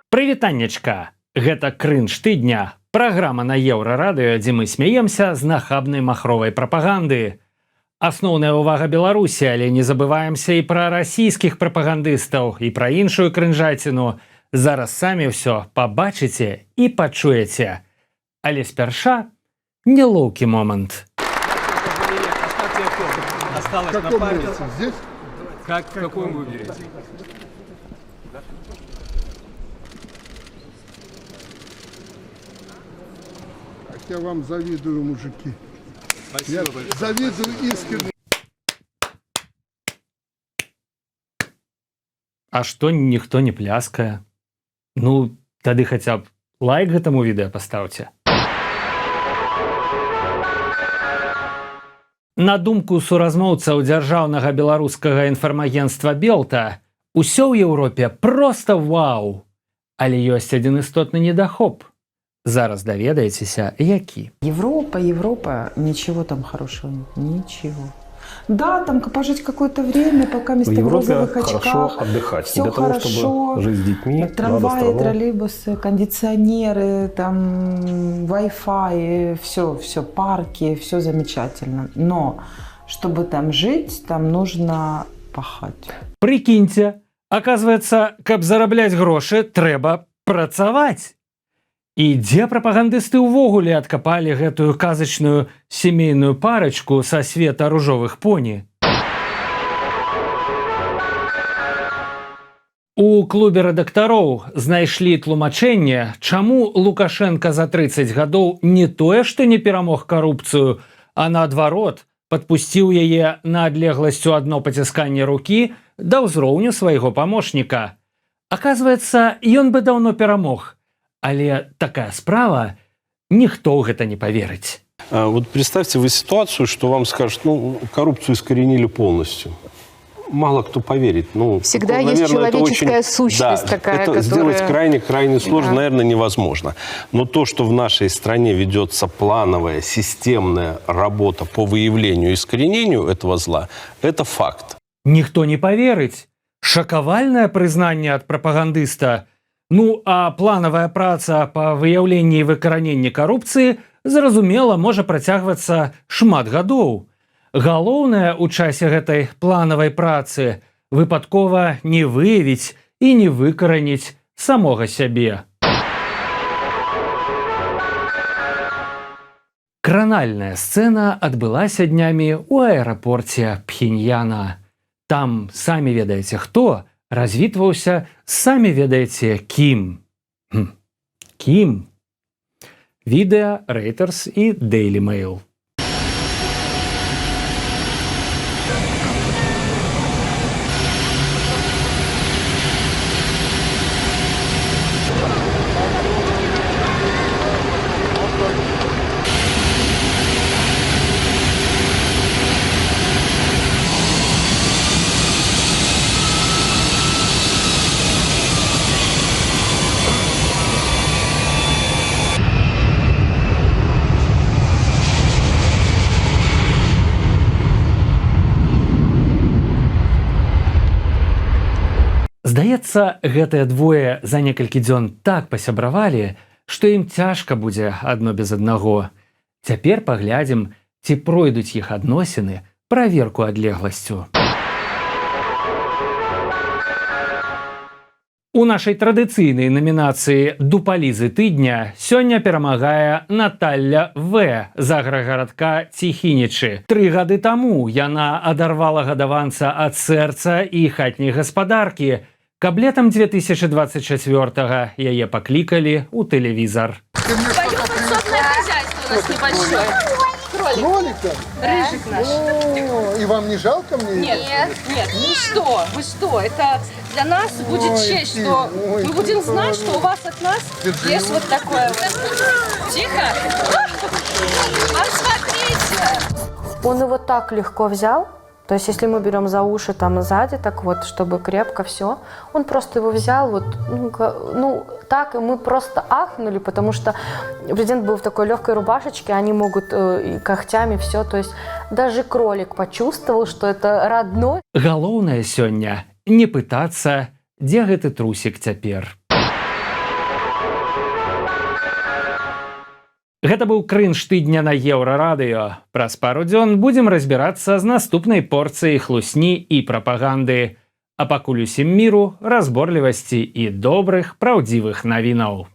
Прывітаннечка! Гэта крынж тыдня. Праграма на Еўрарадыё, дзе мы смяемся з нахабнай махровай прапаганды. Асноўная ўвага Беларусі, але не забываемся і пра расійскіх прапагандыстаў, і пра іншую крынжаціну. Зараз самі ўсё пабачыце і пачуеце. Але спярша нелоўкі момант. Осталось на паре. Здесь? Какой вы выберете? Я вам завидую, мужики. Спасибо большое. Завидую искренне. А што ніхто не пляскае? Ну, тады хаця б лайк гэтаму відэа пастаўце. На думку суразмоўцаў дзяржаўнага беларускага інфармагенцтва Белта, усё ў Еўропе проста вау! Але ёсць адзін істотны недахоп. Зараз даведаецеся, які. Европа, ничего там хорошего нет, ничего. Да, там пожить какое-то время, пока место в розовых очках. Хорошо отдыхать. Все для хорошо. Того, чтобы жить с детьми, трамваи, троллейбусы, кондиционеры, там Wi-Fi, все, парки, все замечательно. Но чтобы там жить, там нужно пахать. Прикиньте, оказывается, каб зарабляць грошы, трэба працаваць. І дзе прапагандысты ўвогуле адкапалі гэтую казачную сямейную парачку са света ружовых поні? У клубе рэдактароў знайшлі тлумачэнне, чаму Лукашенка за 30 гадоў не тое, што не перамог карупцыю, а наадварот, падпусціў яе на адлегласцю адно пацісканне рукі да ўзроўню свайго памочніка. Аказваецца, ён бы даўно перамог. Але такая справа, ніхто ў гэта не поверыць. Вот представьте вы ситуацию, что вам скажут, коррупцию искоренили полностью. Мало кто поверит. Всегда есть человеческая сущность такая, это которая... сделать крайне сложно, наверное, невозможно. Но то, что в нашей стране ведется плановая, системная работа по выявлению и искоренению этого зла, это факт. Ніхто не поверыць. Шакавальнае прызнанне ад прапагандыста. Ну, а планавая праца па выяўленні і выкараненні карупцыі, зразумела, можа працягвацца шмат гадоў. Галоўнае ў часе гэтай планавай працы выпадкова не выявіць і не выкараніць самога сябе. Кранальная сцэна адбылася днямі ў аэрапорце Пхеньяна. Там, самі ведаеце хто, развітваўся, самі ведаеце, кім. Кім? Відэа, Reuters і Daily Mail. Здаецца, гэтыя двое за некалькі дзён так пасябравалі, што ім цяжка будзе адно без аднаго. Цяпер паглядзім, ці пройдуць іх адносіны праверку адлегласцю. У нашай традыцыйнай намінацыі «Дупалізы тыдня» сёння перамагае Наталля В. з аграгарадка Ціхінічы. 3 гады таму яна адарвала гадаванца ад сэрца і хатняй гаспадаркі, каб летом 2024-го яе паклікалі ў тэлевізар. Твое подсобное хозяйство у нас небольшое. Кролика? Рыжик наш. И вам не жалко мне? Нет, ну что, вы что, это для нас будет честь, что мы будем знать, что у вас от нас есть вот такое вот. Тихо. Посмотрите. Он его так легко взял. То есть, если мы берем за уши там сзади, так вот, чтобы крепко все, он просто его взял, вот, так, и мы просто ахнули, потому что президент был в такой легкой рубашечке, они могут и когтями все, то есть, даже кролик почувствовал, что это родной. Галоўнае сёння не пытацца, дзе гэты трусік цяпер. Гэта быў крынж тыдня на Еўрарадыё. Праз пару дзён будзем разбірацца з наступнай порцыяй хлусні і прапаганды. А пакуль усім міру, разборлівасці і добрых, праўдзівых навінаў.